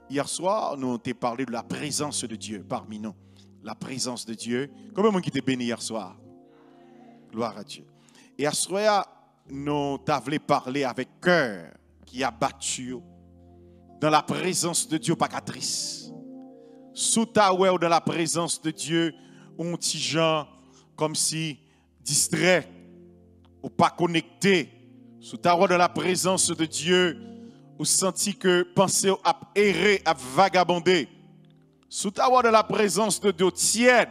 Hier soir, nous avons parlé de la présence de Dieu parmi nous. La présence de Dieu. Combien de monde qui était béni hier soir? Gloire à Dieu. Et hier soir, nous avons parlé avec cœur qui a battu dans la présence de Dieu, pas catrice. Sous ta ou dans la présence de Dieu, on petit gens comme si distrait ou pas connecté. Sous ta ou dans la présence de Dieu, ou senti que pensée a erré, a vagabondé. Sous ta ou dans la présence de Dieu tiède,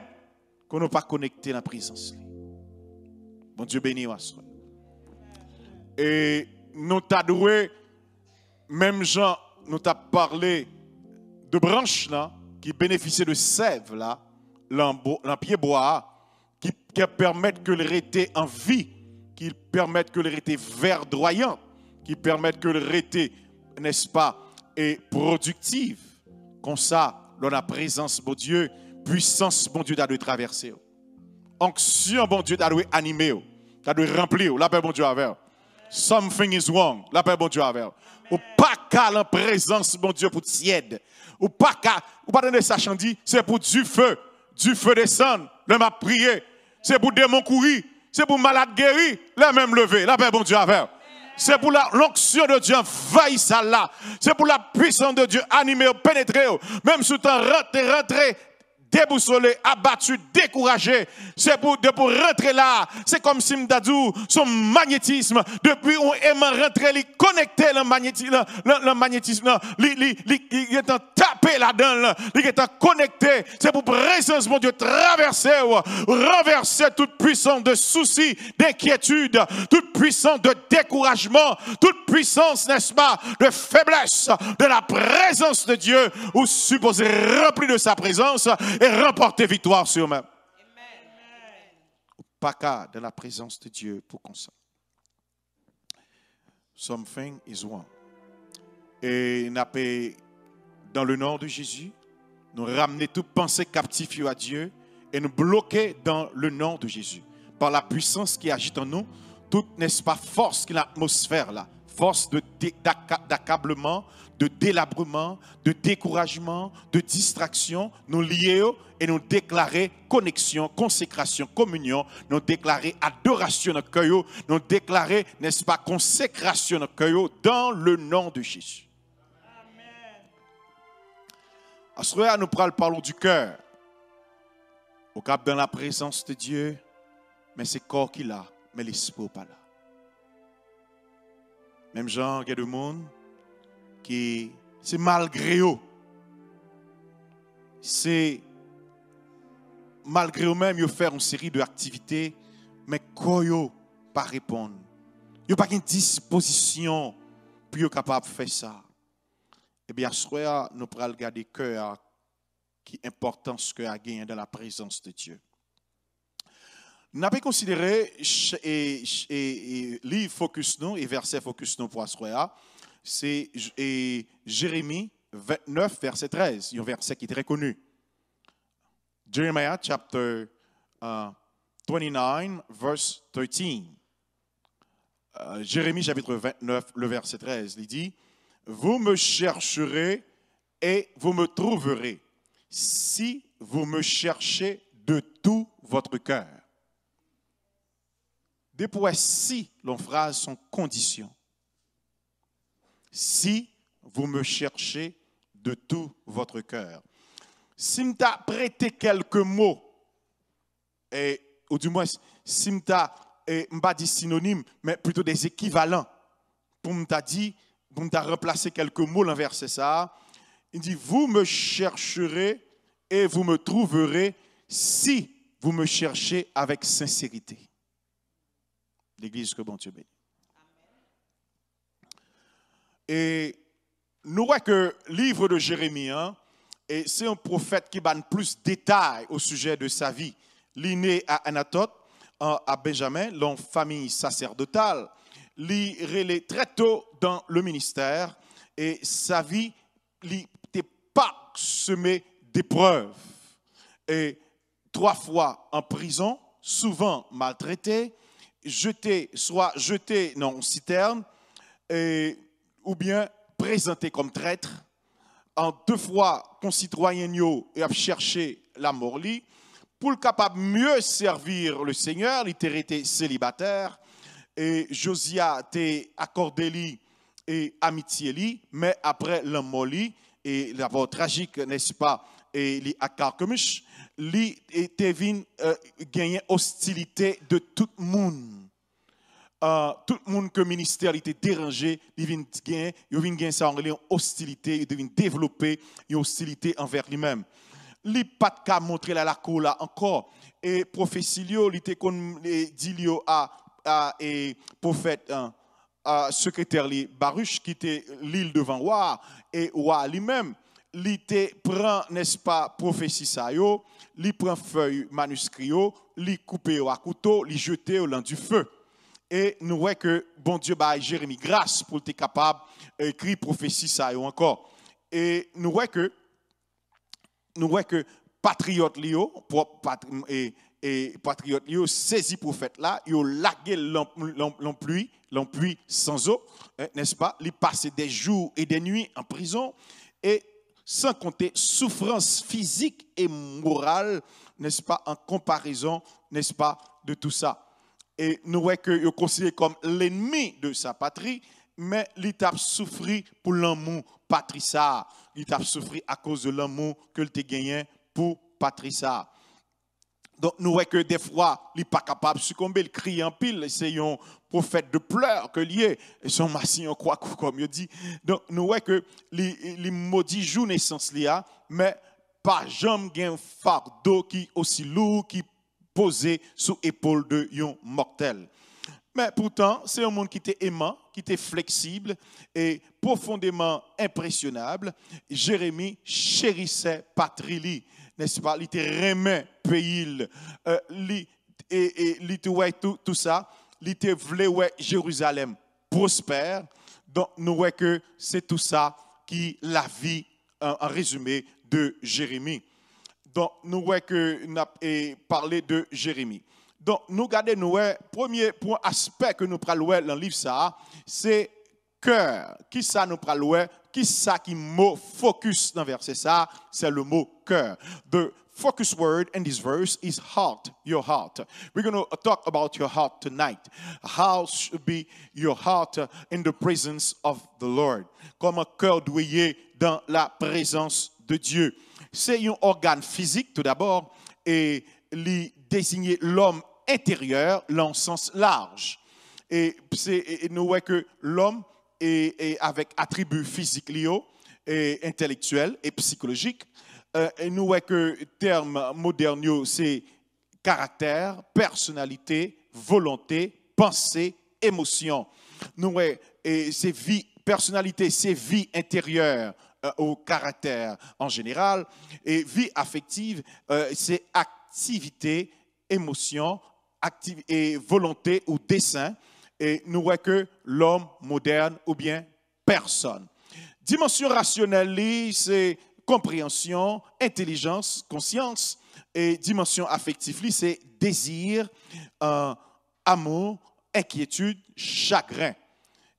qu'on n'a pas connecté dans la présence. Bon Dieu béni à soi. Et nous t'adoué, même Jean nous t'a parlé de branches là, qui bénéficient de sève là, l'empied bois, qui permettent que le rété en vie, qui permettent que le rété verdoyant, qui permettent que le rété, n'est-ce pas, est productive. Comme ça, dans la présence de Dieu, puissance bon Dieu doit traverser. Onction bon Dieu doit animer, doit remplir, la paix bon Dieu avec. Something is wrong, la paix bon Dieu avec. Ou pas qu'à la présence bon Dieu pour tiède. Ou pas qu'à, ou pas donner ça chandi, c'est pour du feu descendre, le m'a prié. C'est pour démon courir, c'est pour malade guéri, le même lever, la paix bon Dieu avec. C'est pour l'onction de Dieu envahir ça là. C'est pour la puissance de Dieu animer, pénétrer. Même sous temps rentrer, déboussolé, abattu, découragé. C'est pour rentrer là. C'est comme si m'dadou, son magnétisme, depuis on aime rentrer, li connecter le magnétisme, il est en tapé là-dedans, il est en connecté. C'est pour présence, mon Dieu, traverser, renverser toute puissance de soucis, d'inquiétude, toute puissance de découragement, toute puissance, n'est-ce pas, de faiblesse, de la présence de Dieu, ou supposé rempli de sa présence, et remporter victoire sur eux-mêmes. Pas qu'à de la présence de Dieu pour qu'on s'en. Something is wrong. Et dans le nom de Jésus, nous ramener toute pensée captive à Dieu et nous bloquer dans le nom de Jésus. Par la puissance qui agite en nous, toute, n'est-ce pas, force qui est l'atmosphère là, force d'accablement, de délabrement, de découragement, de distraction, nous lier et nous déclarer connexion, consécration, communion, nous déclarer adoration dans le cœur, nous déclarer, n'est-ce pas, consécration dans le cœur dans le nom de Jésus. À ce moment-là, nous parlons du cœur. Au cap dans la présence de Dieu, mais c'est le corps qui l'a, mais l'esprit n'est pas là. Même genre, il y a des gens qui, c'est malgré eux. C'est malgré eux-mêmes, ils font une série d'activités, mais quand ils ne pas répondre, ils n'ont pas une disposition pour être capable de faire ça. Eh bien, à ce moment-là, nous allons regarder le cœur, qui est important ce que a gagné dans la présence de Dieu. Nous avons considéré livre focus nous et verset focus nous pour ce moment-là. C'est Jérémie 29, verset 13, un verset qui est très connu. Jeremiah chapter 29, verse 13. Jérémie chapitre 29, le verset 13, il dit, « Vous me chercherez et vous me trouverez, si vous me cherchez de tout votre cœur. » Depuis si, l'on phrase sont conditions. Si vous me cherchez de tout votre cœur. Si je t'ai prêté quelques mots, ou du moins, si je t'ai pas dit synonyme, mais plutôt des équivalents, pour me remplacer quelques mots dans verset ça, il dit, vous me chercherez et vous me trouverez si vous me cherchez avec sincérité. L'église que bon Dieu bénit. Et nous voyons que le livre de Jérémie, c'est un prophète qui donne plus de détails au sujet de sa vie. Il est né à Anathoth, à Benjamin, dans famille sacerdotale. Il est très tôt dans le ministère et sa vie n'était pas semée d'épreuves. Et 3 fois en prison, souvent maltraité, soit jeté dans une citerne, ou bien présenté comme traître, en 2 fois concitoyen yo et a cherché la mort li pour le capable mieux servir le Seigneur, il était resté célibataire et Josia t'a accordé lui et amitié li, mais après la mort li et d'abord tragique, n'est-ce pas, et li à Carchemish, li était venu gagner hostilité de tout le monde. Tout le monde que le ministère était dérangé, il vient gagner ça en hostilité, il vient développer une hostilité envers lui-même. Il n'a pas de cas montrer la cola encore. Et prophétilio, il était dit à prophète, secrétaire Baruch, qui était l'île devant roi, et roi lui-même, il prend, n'est-ce pas, prophétie ça yo, il prend feuille manuscrit, il coupe à couteau, il jette au du feu. Et nous voyons que bon Dieu a Jérémie grâce pour être capable d'écrire prophétie ça encore. Et nous voyons que patriote Lio et patriote Lio saisi prophète là, il a lagué l'empluie sans eau, n'est-ce pas? Il passé des jours et des nuits en prison et sans compter souffrance physique et morale, n'est-ce pas, en comparaison, n'est-ce pas, de tout ça. Et nous voyons qu'il est considéré comme l'ennemi de sa patrie, mais il a souffert pour l'amour patrie ça. Il a souffert à cause de l'amour qu'il a gagné pour patrie ça. Donc nous voyons que des fois, il n'est pas capable de succomber, il crie en pile, c'est un prophète de pleurs que lié, et son massin en quoi comme il dit. Donc nous voyons que les maudits jouent naissance là, mais pas jamais un fardeau qui aussi lourd qui posé sous l'épaule de un mortel. Mais pourtant, c'est un monde qui était aimant, qui était flexible et profondément impressionnable. Jérémie chérissait patrie, n'est-ce pas? Il était remet pays, il tout ça, il était voulu Jérusalem prospère. Donc nous voyons que c'est tout ça qui la vie en résumé de Jérémie. Donc, nous voyons que nous avons parlé de Jérémie. Donc, nous regardons, premier point aspect que nous prenons dans le livre, c'est cœur. Qui ça nous prenons? Qui ça qui mot focus dans le verset ça? C'est le mot cœur. The focus word in this verse is heart, your heart. We're going to talk about your heart tonight. How should be your heart in the presence of the Lord? Comme un cœur douillet dans la présence de Dieu. C'est un organe physique tout d'abord et il désigne l'homme intérieur dans le sens large. Et nous voyons que l'homme est avec attributs physiques liés, et intellectuels et psychologiques. Et nous voyons que le terme moderne, c'est caractère, personnalité, volonté, pensée, émotion. Nous voyons c'est vie, personnalité, c'est vie intérieure. Au caractère en général, et vie affective, c'est activité, émotion, et volonté ou dessein, et nous voyons que l'homme moderne ou bien personne. Dimension rationnelle, c'est compréhension, intelligence, conscience, et dimension affective, c'est désir, amour, inquiétude, chagrin.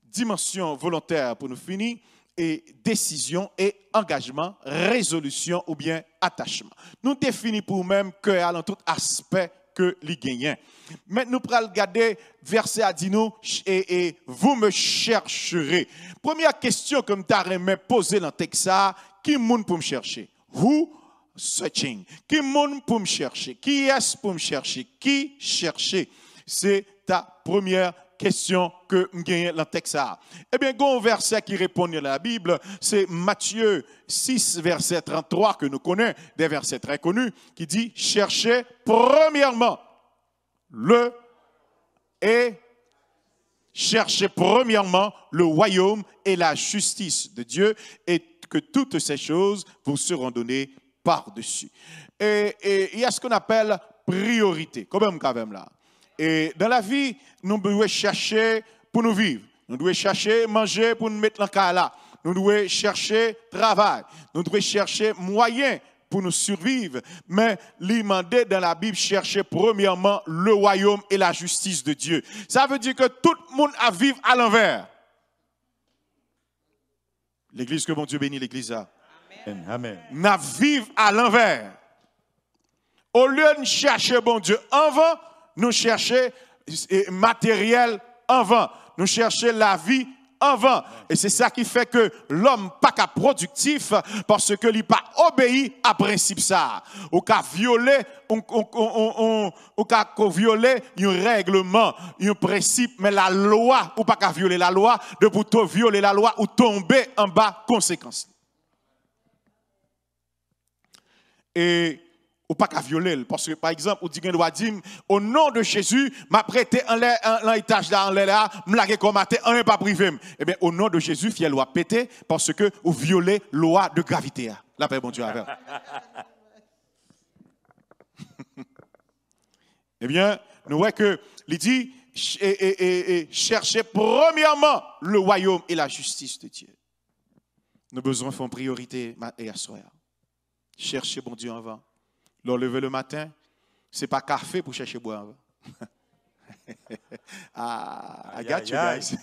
Dimension volontaire, pour nous finir, et décision et engagement, résolution ou bien attachement. Nous définissons pour nous-mêmes que dans tout aspect que les gagnants. Maintenant, nous allons regarder verset à dit nous et vous me chercherez. Première question que tu as posée dans le texte, qui monde pour me chercher? Who searching? Qui monde pour me chercher? Qui est-ce pour me chercher? Qui chercher? C'est ta première question que je gagne dans le texte. Eh bien, un verset qui répond dans la Bible, c'est Matthieu 6, verset 33, que nous connaissons, des versets très connus, qui dit, cherchez premièrement le royaume et la justice de Dieu, et que toutes ces choses vous seront données par-dessus. Et il y a ce qu'on appelle priorité, quand même là. Et dans la vie, nous devons chercher pour nous vivre. Nous devons chercher manger pour nous mettre dans le cas là. Nous devons chercher travail. Nous devons chercher moyens pour nous survivre. Mais l'imandé dans la Bible, chercher premièrement le royaume et la justice de Dieu. Ça veut dire que tout le monde a vivre à l'envers. L'église, que mon Dieu bénit l'église. Amen. Nous vivons à l'envers. Au lieu de chercher bon Dieu en vain, nous cherchons matériel en vain. Nous cherchons la vie en vain. Et c'est ça qui fait que l'homme pas qu'à productif parce que il pas obéi à principe ça. Ou qu'à violer, ou qu'à violer un règlement, un principe, mais la loi, ou pas qu'à violer la loi, de plutôt violer la loi ou tomber en bas conséquences. Et ou pas qu'à violer, parce que par exemple, ou dit doit dire au nom de Jésus, m'a prêté en l'étage là, en là, m'lage comme matin, un pas privé. Eh bien, au nom de Jésus, fiel loi pété, parce que vous violez loi de gravité. La paix, bon Dieu, avec. Eh bien, nous voyons que, il dit, cherchez premièrement le royaume et la justice de Dieu. Nous avons besoin de faire priorité et asseoir. Cherchez bon Dieu avant. Le lever le matin, ce n'est pas café pour chercher boire. I got you guys.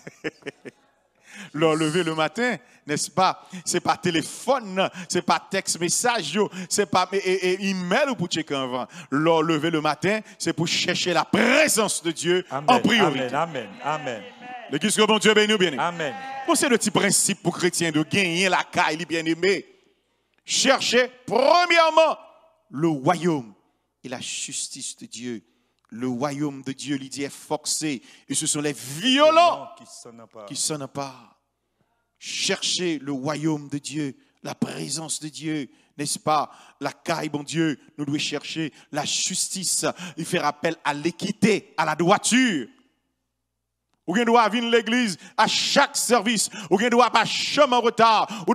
Le lever le matin, n'est-ce pas? Ce n'est pas téléphone, ce n'est pas texte message, ce n'est pas email pour checker avant. Le lever le matin, c'est pour chercher la présence de Dieu en priorité. Amen. Amen. L'église que bon Dieu béni ou bien. Amen. C'est le petit principe pour chrétien de gagner la caille, bien aimé. Cherchez premièrement le royaume et la justice de Dieu. Le royaume de Dieu, il dit, est forcé. Et ce sont les violents qui s'en pas. Cherchez le royaume de Dieu, la présence de Dieu, n'est-ce pas? La caille, bon Dieu, nous devons chercher la justice. Il fait rappel à l'équité, à la droiture. Ou bien doit venir l'église à chaque service, ou bien doit pas jamais en retard, ou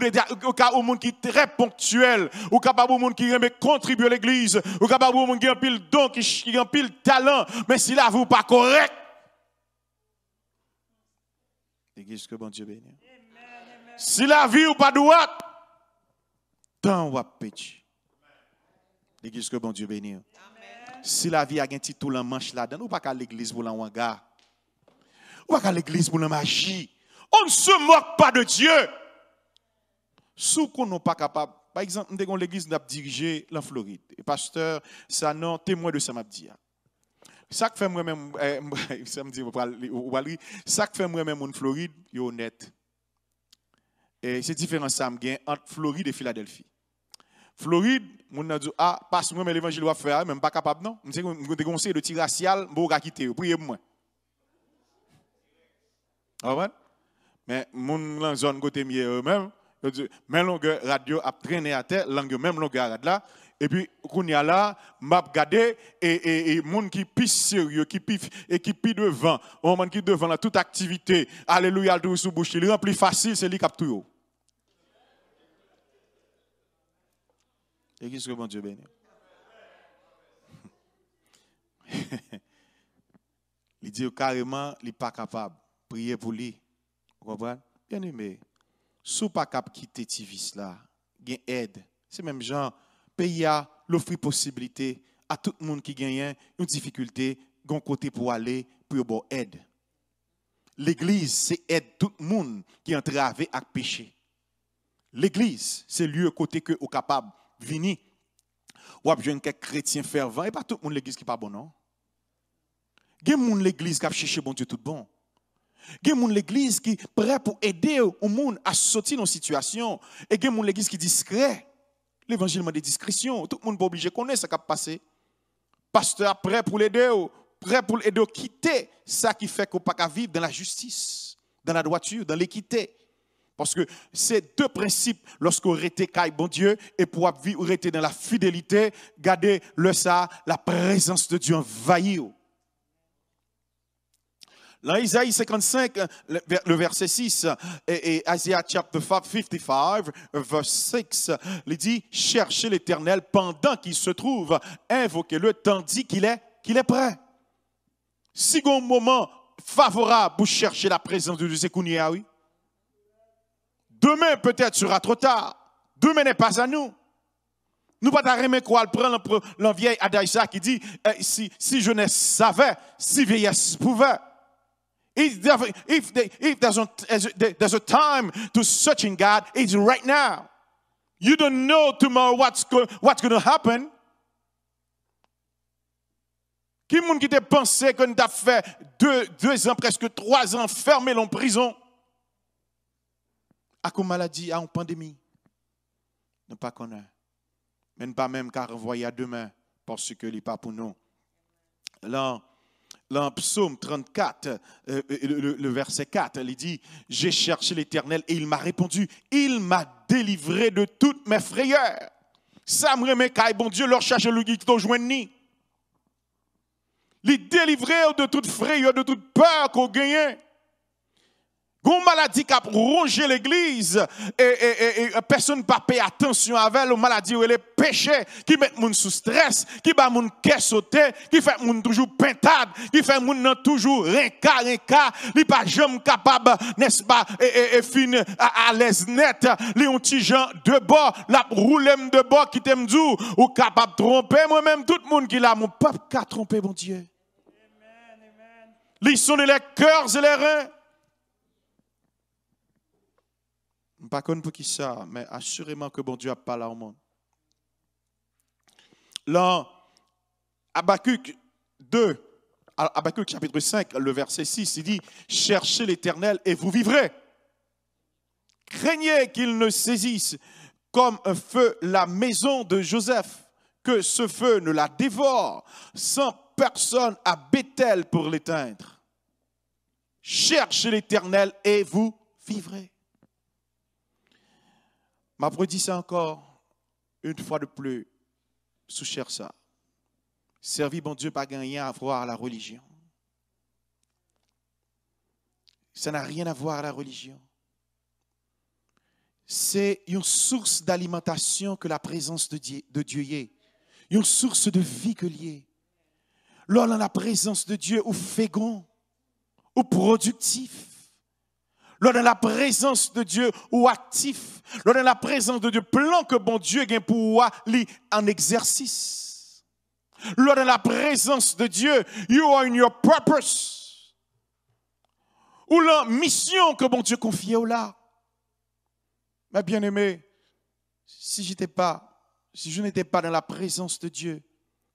cas au monde qui est très ponctuel, ou capable au monde qui aime contribuer à l'église, ou capable au monde qui a un pile don, qui a un pile talent, mais si là vous pas correct. L'église que bon Dieu bénit. Si la vie ou pas droite, tant ou péché. L'église que bon Dieu bénit. Si la vie a un petit tout en manche là-dedans, ou pas qu'à l'église pour l'enwanga. Ou pas qu'à l'église pour la magie. On ne se moque pas de Dieu. Sous qu'on n'est pas capable. Par exemple, nous avons l'église n'a dirigé en Floride. Et pasteur, ça non témoin de ça m'a dit. Ça que fait moi-même, ça me dit, ça que fait moi-même en Floride, il est honnête. Et c'est différent ça entre Floride et Philadelphie. Floride, mon a dit, ah, parce que moi, l'évangile va faire, même pas capable, non. Je suis conseillé de tirer racial, je vais quitter, priez pour moi. Mais mon zone côté mieux eux-mêmes, même longueur radio a traîné à terre, même longueur là. Et puis, quand il y a là, m'a regardé et monde qui pisse sérieux, qui pisse devant, au moment qui devant là, toute activité, alléluia, tout sous bouche, il rempli facile, c'est lui qui a tout. Et qu'est-ce que bon Dieu bénit? Il dit carrément, il n'est pas capable. Priez pour lui. Vous comprenez? Bien aimé. Si vous pas capable de quitter Tivis là, il y a aide. C'est même genre, pays a l'offre possibilité à tout le monde qui gagne une difficulté, un côté pour aller, pour avoir aide. L'église, c'est aide tout le monde qui est entravé à péché. L'église, c'est lieu côté que vous êtes capable de venir. Ou avez besoin quelques chrétiens fervents, et pas tout le monde l'église qui n'est pas bon, non? Il y a des gens l'église qui a cherché bon Dieu tout bon. Il y a des gens l'église qui est prêt pour aider au monde à sortir dans une situation. Et il y a des gens l'église qui est discret. L'évangile de discrétion. Tout le monde n'est pas obligé de connaître ce qui a passé. Pasteur prêt pour l'aider, prêt pour l'aider à quitter ça qui fait qu'on ne peut pas vivre dans la justice, dans la droiture, dans l'équité. Parce que c'est deux principes lorsqu'on reste caille bon Dieu et pour vivre rester dans la fidélité, garder le ça, la présence de Dieu envahit. Dans Isaïe 55, le verset 6, et Isaiah chapter 55, verse 6, il dit, cherchez l'Éternel pendant qu'il se trouve, invoquez-le tandis qu'il est prêt. Si un moment favorable pour chercher la présence de Dieu, c'est qu'on y est, oui. Demain peut-être sera trop tard. Demain n'est pas à nous. Nous ne pouvons pas quoi prendre le vieil Adaïsa qui dit, si jeunesse savait, si vieillesse pouvait. If there's a time to searching God, it's right now. You don't know tomorrow what's going to happen. Qui monde qui te pensé qu'on t'a fait 2 ans, presque 3 ans, fermé en prison? À cause maladie, à une pandémie. Ne pas connaître. Mais pas même qu'à renvoyer à demain, parce que n'est pas pour nous. Là, Psaume 34, le verset 4, il dit, j'ai cherché l'Éternel et il m'a répondu, il m'a délivré de toutes mes frayeurs. Ça me remet qu'à bon Dieu leur cherche le qui t'ont joint. Les délivrer de toute frayeur, de toute peur qu'on gagne. Une maladie qui a rongé l'église et personne ne peut payer attention avec elle. Une maladie où elle est péché, qui met les gens sous stress, qui bat les gens qui sauter, qui fait les gens toujours pentade, qui fait les gens toujours renka, qui pas jamais capable, n'est-ce pas, et fin à l'aise net, les petits gens de bord, la roulem de bord qui t'aime dit, ou capable de tromper, moi-même, tout le monde qui l'a, mon peuple qui a trompé, mon Dieu. Ils sont les cœurs et les reins. Je ne sais pas pour qui ça, mais assurément que bon Dieu a parlé au monde. Là, Habakkuk 2, Habakkuk chapitre 5, le verset 6, il dit, cherchez l'Éternel et vous vivrez. Craignez qu'il ne saisisse comme un feu la maison de Joseph, que ce feu ne la dévore, sans personne à Béthel pour l'éteindre. Cherchez l'Éternel et vous vivrez. M'a redit ça encore une fois de plus, sous cher ça. Servir bon Dieu pas gagner à voir la religion. Ça n'a rien à voir à la religion. C'est une source d'alimentation que la présence de Dieu y est. Une source de vie que liée. Lors de la présence de Dieu, ou fécond, ou productif. Lors de la présence de Dieu, ou actif. Lors de la présence de Dieu, plan que bon Dieu a pour lui en exercice. Lors de la présence de Dieu, you are in your purpose. Ou la mission que bon Dieu confie au là. Mais bien aimé, si je n'étais pas dans la présence de Dieu,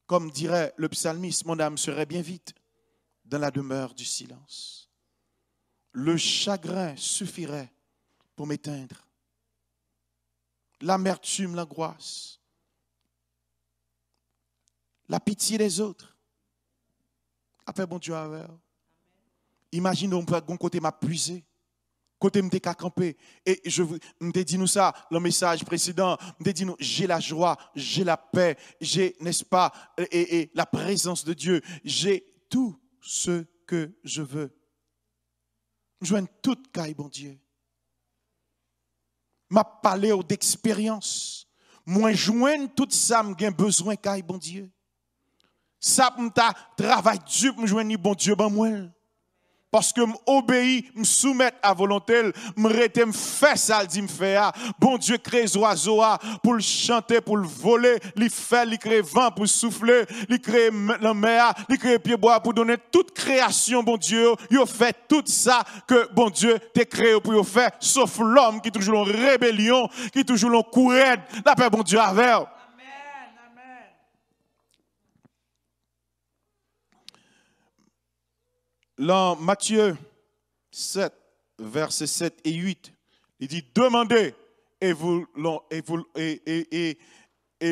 comme dirait le psalmiste, mon âme serait bien vite dans la demeure du silence. Le chagrin suffirait pour m'éteindre. L'amertume, l'angoisse, la pitié des autres. Après, bon Dieu, imagine, on peut un côté m'a puisé, côté m'était campé. Et je vous dit nous ça, le message précédent, me dit nous, j'ai la joie, j'ai la paix, j'ai, n'est-ce pas, et la présence de Dieu, j'ai tout ce que je veux. Joigne toute caille, bon Dieu. M'a parlé d'expérience. Moi, joigne tout ça, j'ai besoin caille, bon Dieu. Ça, m'ta travail dur, m'joigne bon Dieu, ben moi. Parce que m'obéis, me soumettre à volonté, me faire ça, dit me faire. Bon Dieu crée les oiseaux pour le chanter, pour le voler, il fait, il crée vent pour souffler, il crée la mer, il crée pied bois pour donner toute création, bon Dieu. Il fait tout ça que bon Dieu t'a créé pour faire, sauf l'homme qui est toujours en rébellion, qui est toujours en courette. La paix, bon Dieu, avec. Dans Matthieu 7, versets 7 et 8, il dit, demandez et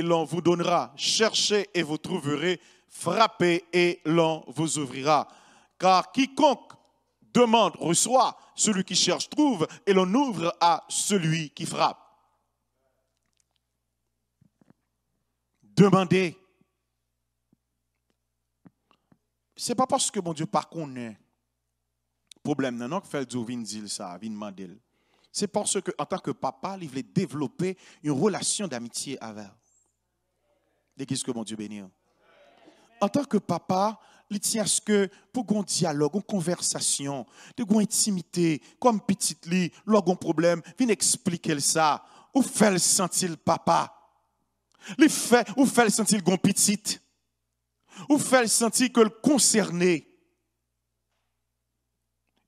l'on vous donnera, cherchez et vous trouverez, frappez et l'on vous ouvrira. Car quiconque demande reçoit, celui qui cherche trouve, et l'on ouvre à celui qui frappe. Demandez. Ce n'est pas parce que mon Dieu pas connaît problème non que fait Dieu vient dire ça, vient demander. C'est parce que en tant que papa, il voulait développer une relation d'amitié avec. Et qu'est-ce que mon Dieu bénit? En tant que papa, il tient à ce que pour qu'on dialogue, une conversation, une intimité, comme petit lit, lorsqu'on problème, viens expliquer ça, ou faire sentir le papa. Ou faire sentir le petit. Ou faire sentir que le concerné.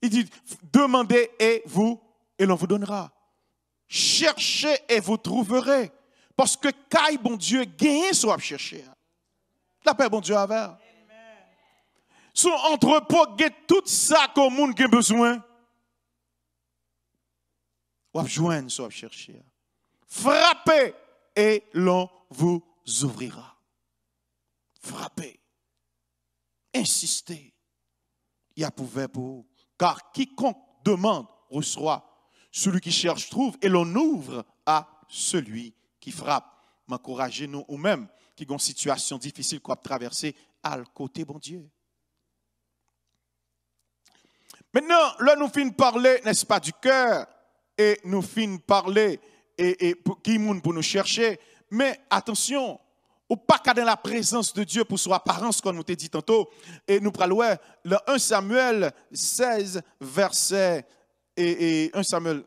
Il dit, demandez et l'on vous donnera. cherchez et vous trouverez. Parce que quand bon Dieu gagne, soit chercher. La paix, bon Dieu, avec. Son entrepôt, gagne tout ça que le monde a besoin. Ou joindre, soit chercher. Frappez et l'on vous ouvrira. Frappez. Insistez. Il y a pouvoir pour vous. Car quiconque demande reçoit. Celui qui cherche trouve et l'on ouvre à celui qui frappe. M'encourager nous ou même qui ont une situation difficile qu'on a traverser à le côté bon Dieu. Maintenant, là nous finissons parler, n'est-ce pas, du cœur et nous finissons parler et qui monde pour nous chercher. Mais attention, ou pas qu'à dans la présence de Dieu pour son apparence, comme nous t'a dit tantôt. Et nous prenons le 1 Samuel 16, verset et 1 Samuel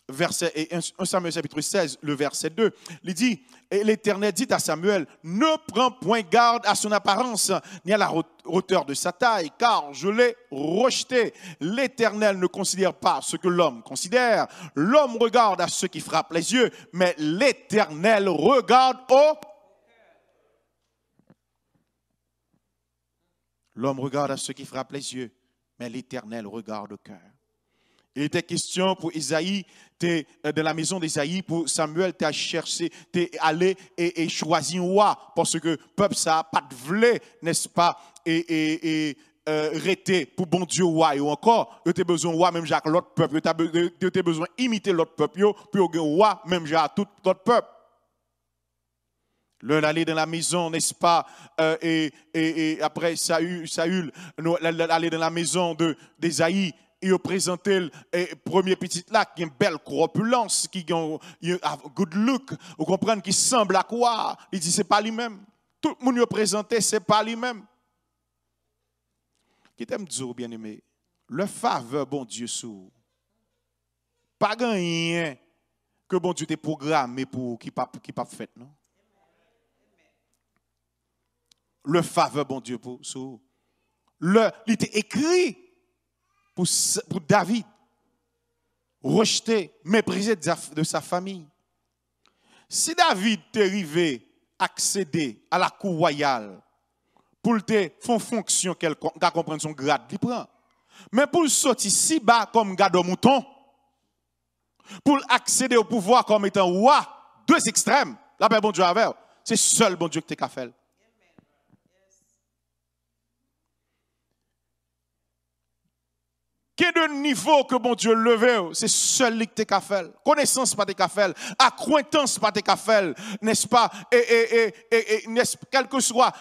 verset et 1 Samuel chapitre 16, le verset 2. Il dit, et l'Éternel dit à Samuel, ne prends point garde à son apparence, ni à la hauteur de sa taille, car je l'ai rejeté. L'Éternel ne considère pas ce que l'homme considère. L'homme regarde à ceux qui frappent les yeux, mais l'Éternel regarde au... L'homme regarde à ceux qui frappent les yeux, mais l'Éternel regarde au cœur. Il était question pour Isaïe, de la maison d'Isaïe, pour Samuel, tu as cherché, tu es allé et choisi un roi, parce que le peuple, ça n'a pas de vlé, n'est-ce pas, rester pour bon Dieu roi, ou encore, tu as besoin de roi, même Jacques, l'autre peuple, tu as besoin d'imiter l'autre peuple, puis au roi, même Jacques, tout l'autre peuple. L'un allait dans la maison, n'est-ce pas, et après Saül allait dans la maison d'Isaïe, et il présentait le premier petit là qui a une belle corpulence, qui a un good look, vous comprenez, qui semble à quoi? Il dit c'est pas lui-même. Tout le monde lui présenté, c'est pas lui-même. Qui t'aime dire, bien aimé, le faveur, bon Dieu, sous. Pas rien que bon Dieu t'ait programmé pour qui pas fait, non? Le faveur, bon Dieu, pour sous. Il était écrit pour David, rejeté, méprisé de sa famille. Si David t'est arrivé accéder à la cour royale pour te faire fonction quelconque, qu'à comprendre son grade, il prend. Mais pour sortir si bas comme garde mouton, pour accéder au pouvoir comme étant roi, deux extrêmes, là ben bon Dieu avec, c'est seul bon Dieu que t'es qu'à faire. Quel de niveau que bon Dieu levé, c'est seul qui t'es qu'à faire. Connaissance pas t'es qu'à faire. Acquaintance pas t'es qu'à faire. N'est-ce pas? Quel que soit,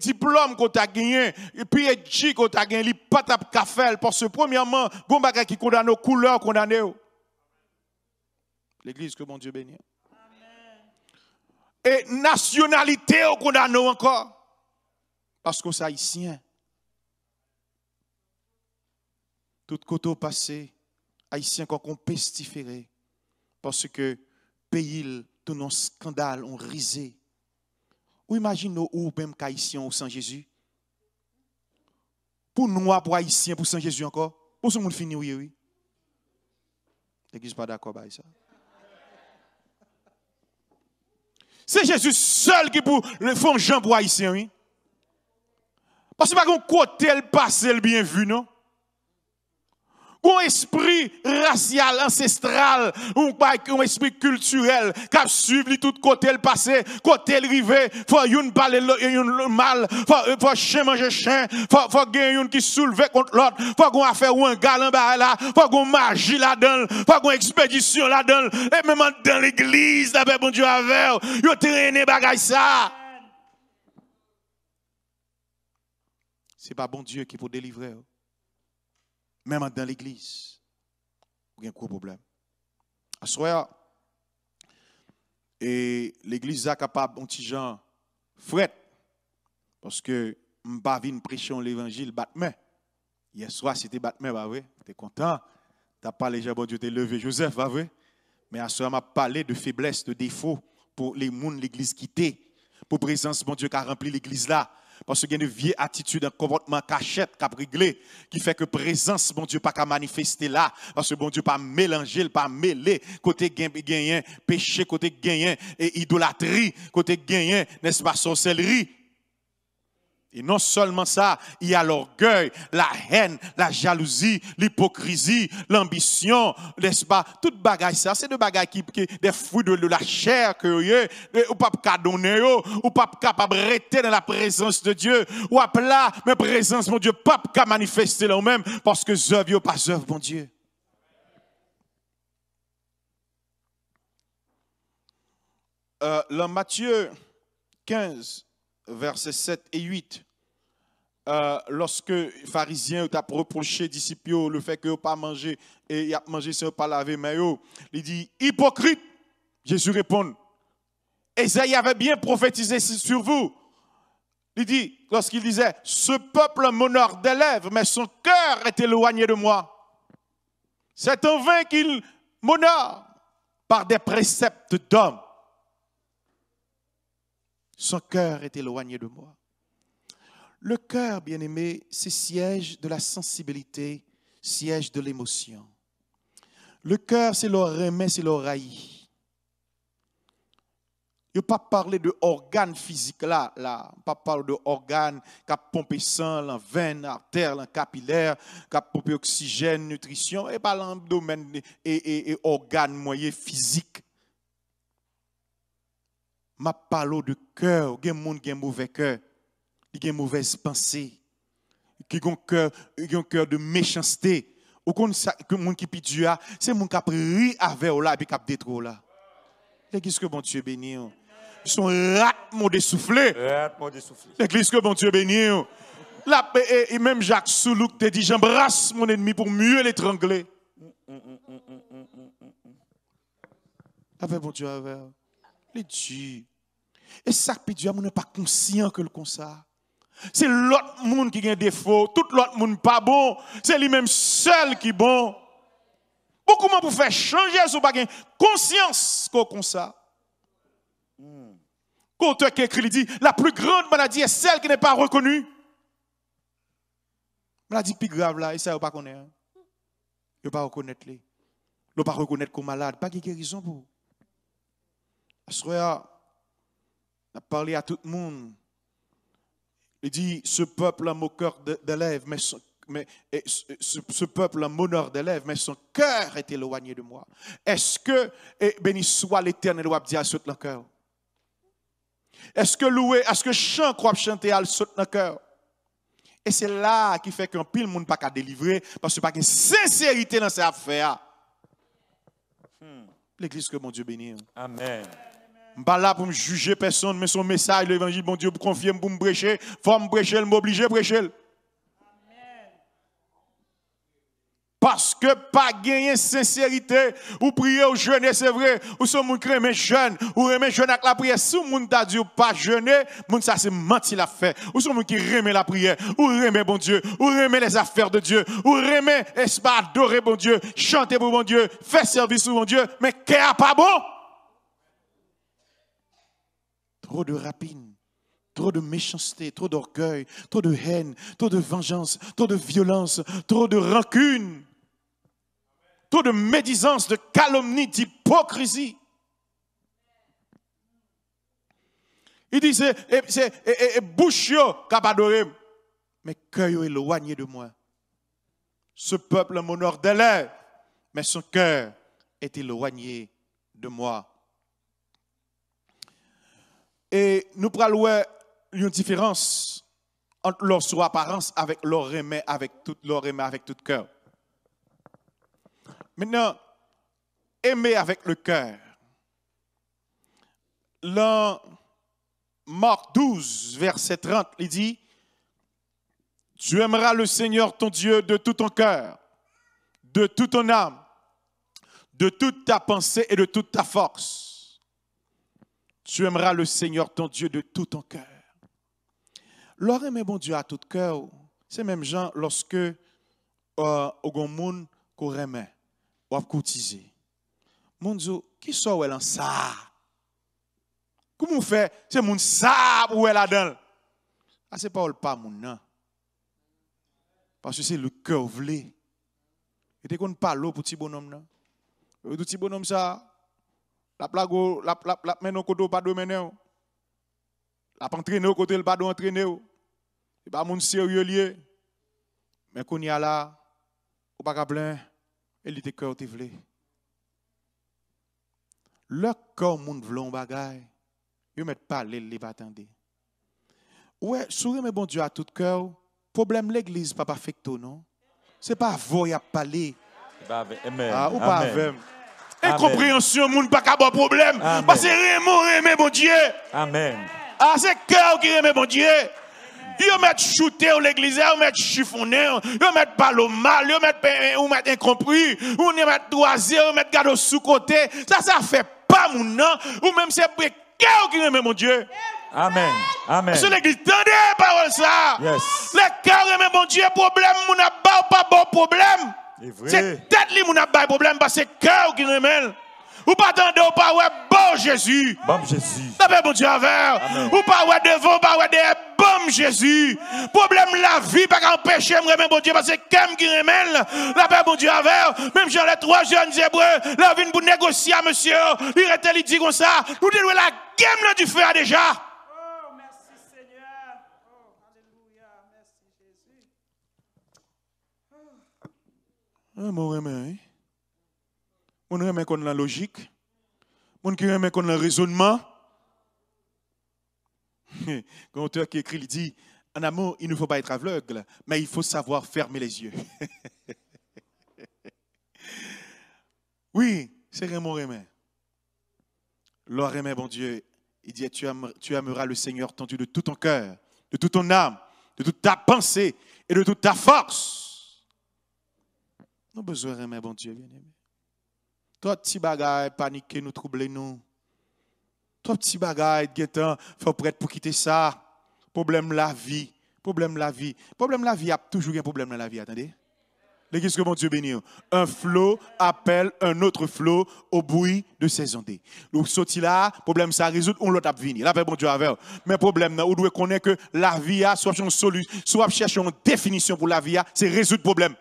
diplôme qu'on t'a gagné, PhD qu'on t'a gagné, pas t'as qu'à faire. Parce que premièrement, bon bagage qui condamne aux couleurs condamnées. L'église que bon Dieu bénit. Et nationalité au condamné encore. Parce que c'est haïtien. Tout côté passé, haïtien qu'on pestiféré parce que pays tout nos scandales ont risé. Ou imaginez ou même qu'haïtien ou sans Jésus. Pour nous, pour haïtien, pour sans Jésus encore. Pour ce monde fini, oui. L'église pas d'accord avec ça. C'est Jésus seul qui pour le font Jean pour haïtien, oui. Parce que pas qu'on côté le passé le bien vu, non? Un esprit racial, ancestral, un esprit culturel, qui suit tout côté le passé, côté le rivé, faut une parler une mal, faut chien manger chien, faut gagner une qui soulève contre l'autre, faut qu'on faire un galant là, faut qu'on magie là-dedans, faut qu'on expédition là-dedans, et même dans l'église, d'après bon Dieu avec, yo traîné bagay ça. C'est pas bon Dieu qui peut délivrer. Même dans l'église, il y a un gros problème. À ce moment, et l'église est capable de petit gens fret parce que je ne pas venir prêcher l'évangile battement. Hier soir c'était battement, bah oui, tu es content. Tu n'as pas les gens, bon Dieu, t'es levé Joseph, bah oui. Mais à ce moment, m'a parlé de faiblesse, de défaut pour les gens l'église quittée, pour présence bon Dieu qui a rempli l'église là. Parce qu'il y a une vieille attitude, un comportement cachette qui a réglé, qui fait que présence, bon Dieu, pas qu'à manifester là. Parce que bon Dieu, pas mélanger, pas mêler. Côté gagnant, péché, côté gagnant, et idolâtrie, côté gagnant, n'est-ce pas, sorcellerie. Et non seulement ça, il y a l'orgueil, la haine, la jalousie, l'hypocrisie, l'ambition, n'est-ce pas? Toute bagaille ça, c'est des bagailles qui des fruits de la chair que ou pas donner, ou pas capable de rester dans la présence de Dieu, ou à plat, mais présence, mon Dieu, pas capable manifester là même, parce que œuvre, pas œuvre, mon Dieu. Dans Matthieu 15, versets 7 et 8, lorsque les pharisiens ont reproché aux disciples le fait qu'ils n'ont pas mangé et ils ont mangé sans pas laver mais il dit hypocrite. Jésus répond, Ésaïe avait bien prophétisé sur vous. Il dit, lorsqu'il disait, ce peuple m'honore des lèvres, mais son cœur est éloigné de moi. C'est en vain qu'il m'honore par des préceptes d'hommes. Son cœur est éloigné de moi. Le cœur, bien-aimé, c'est siège de la sensibilité, siège de l'émotion. Le cœur, c'est l'oreille, c'est l'oreille. Il ne pas parler de organes physiques là, pas parler de organes qui pompent sang, la veine, l'artère, la capillaire, qui pompent oxygène, nutrition, et pas dans le domaine et organes moyens physiques. Ma parle de cœur, il y a des gens qui ont un mauvais cœur, qui ont une mauvaise pensée, qui ont un cœur de méchanceté. Ou qu'on sait que les gens qui pient Dieu, c'est les gens qui ont ri avec eux là et qui ont détruit là. L'église que bon Dieu bénit. Ils sont ratement dessoufflés. L'église que bon Dieu bénit. Là, et même Jacques Soulouk te dit, j'embrasse mon ennemi pour mieux l'étrangler. Avec bon Dieu, avec les dieux. Et ça, Dieu n'est pas conscient que le comme ça. C'est l'autre monde qui a des défauts, tout l'autre monde pas bon. C'est lui-même seul qui est bon. Beaucoup de pour faire changer ce pas conscience comme ça. Quand tu as écrit, il dit, la plus grande maladie est celle qui n'est pas reconnue. Maladie plus grave là, et ça, il ne pas connaître. Il ne pas reconnaître. Il ne pas reconnaître comme malade. Pas de guérison pour. Soya a parlé à tout le monde. Il dit, ce peuple a moqueur de lèvres, ce peuple a m'honneur de lèvres, mais son cœur est éloigné de moi. Est-ce que, béni soit l'Éternel, doit dire à ce le cœur? Est-ce que louer, est-ce que chant croit chanter à ce le cœur? Et c'est là qui fait qu'un pile monde pas qu'à délivrer, parce que pas de sincérité dans ces affaires. L'église que mon Dieu bénit. Amen. Je ne suis pas là pour me juger personne, mais son message, l'évangile, bon Dieu, pour confier, pour me prêcher, il faut me prêcher, m'obliger à prêcher. Parce que pas gagner sincérité, ou prier ou jeûner, c'est vrai, ou son monde crème jeûne, ou remet jeûne avec la prière, si le monde t'a dit ou pas jeûner, monde ça c'est menti la fait, ou son monde qui remet la prière, ou remet bon Dieu, ou remet les affaires de Dieu, ou remet, est-ce pas adorer bon Dieu, chanter pour bon Dieu, faire service pour bon Dieu, mais qu'est-ce pas bon? Trop de rapine, trop de méchanceté, trop d'orgueil, trop de haine, trop de vengeance, trop de violence, trop de rancune, trop de médisance, de calomnie, d'hypocrisie. Il dit, c'est bouche qui a adoré, mais cœur est éloigné de moi. Ce peuple m'honore des lèvres, mais son cœur est éloigné de moi. Et nous prenons une différence entre leur soi apparence avec leur aimer avec tout cœur. Maintenant, aimer avec le cœur. Dans Marc 12, verset 30, il dit, tu aimeras le Seigneur ton Dieu de tout ton cœur, de toute ton âme, de toute ta pensée et de toute ta force. Tu aimeras le Seigneur ton Dieu de tout ton cœur. Leur aimer bon Dieu à tout cœur, c'est même gens lorsque au monde qu'on aime, ou à cotiser. Mon Dieu, qui soit où elle en ça? Comment on fait? C'est mon ça ou elle là-dedans? Ah, c'est pas mon nom. Parce que c'est le cœur voulé. Et dès qu'on parle pour petit bonhomme, le petit bonhomme, ça, la plago, la mène au côté, pas de mener. La entraîner au côté, pas d'entraîner. C'est pas mon sérieux lié. Mais qu'on y a là, ou pas qu'à plein, il était cœur te voulé. Le cœur moun vle on bagay, yo met parler li pas attendre. Ouais, sourire mais bon Dieu à tout cœur, problème l'église pas affecto non. C'est pas vous y a parler. Amen. Ah, ou pas avec. Incompréhension moun pas ka bon problème parce que remet bon Dieu. Amen. Ah, c'est cœur qui remet bon Dieu. Yo met shooter l'église, yo met chiffonner, yo met parler mal, yo met incompris, ou met droisier, yo met garde sous côté. Ça fait pas mon nom, ou même c'est cœur qui remet mon Dieu. Amen. Amen. Sur l'église, tendez parole ça. Yes. Le cœur remet mon Dieu, problème, mon a pas bon problème. C'est tête li mon a pas problème parce que cœur qui remet. Ou pas attendre ou pas ouais bon Jésus. Bon Jésus. La paix bon Dieu avec. Ou pas ouais devant pas ouais des bon Jésus. Problème la vie pas empêcher me remettre bon Dieu parce que comme qui remet la paix bon Dieu avec. Même Jean les 3 jeunes hébreux, la vinn pour négocier monsieur. Il dit comme ça, nous devons la game du feu déjà. Oh merci Seigneur. Oh alléluia. Merci Jésus. Mon remet. On remet qu'on la logique. On qui remet qu'on le raisonnement. Quand l'auteur qui écrit, il dit, en amour, il ne faut pas être aveugle, mais il faut savoir fermer les yeux. Oui, c'est Raymond Remet. L'or Remet, bon Dieu, il dit, tu aimeras le Seigneur ton Dieu de tout ton cœur, de toute ton âme, de toute ta pensée et de toute ta force. Nous avons besoin de Remet, bon Dieu, bien-aimé. Toi, petit bagay, paniquer, nous troubler, nous. Toi, petit bagay, il faut prêtre pour quitter ça. Problème la vie. Problème la vie. Problème la vie, il y a toujours un problème dans la vie, attendez. L'église que mon Dieu bénit. Un flot appelle un autre flot au bruit de ses ondes. Donc, sorti là, problème ça résout, on l'autre a venu. Là, bon Dieu avec. Mais problème, on doit connaître que la vie, soit une solution, soit chercher une définition pour la vie, c'est résoudre le problème.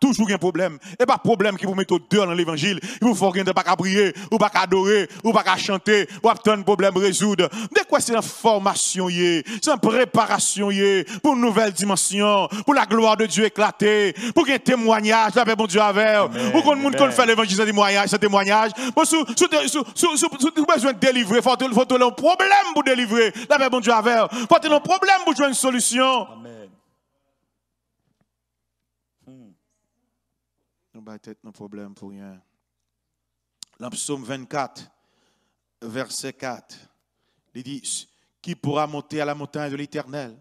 Toujours un problème. Et pas problème qui vous met au dehors dans l'évangile. Il vous faut rien de pas qu'à prier, ou pas qu'à adorer, ou pas qu'à chanter, ou pas un problème résoudre. De quoi c'est une formation, c'est une préparation pour une nouvelle dimension, pour la gloire de Dieu éclater, pour un témoignage, la paix bon Dieu avec. Ou quand le monde fait l'évangile, ce témoignage. Bon, si vous avez besoin de délivrer, il faut un problème pour délivrer, la paix bon Dieu avec. Il faut un problème pour trouver une solution. Amen. Nous n'avons pas de problème pour rien. Dans Psaume 24, verset 4, il dit, qui pourra monter à la montagne de l'Éternel,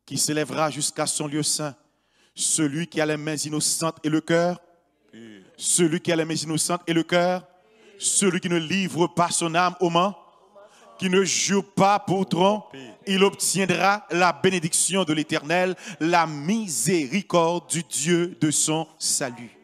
qui s'élèvera jusqu'à son lieu saint, celui qui a les mains innocentes et le cœur, celui qui a les mains innocentes et le cœur, celui qui ne livre pas son âme au ment, qui ne joue pas pour tronc, il obtiendra la bénédiction de l'Éternel, la miséricorde du Dieu de son salut.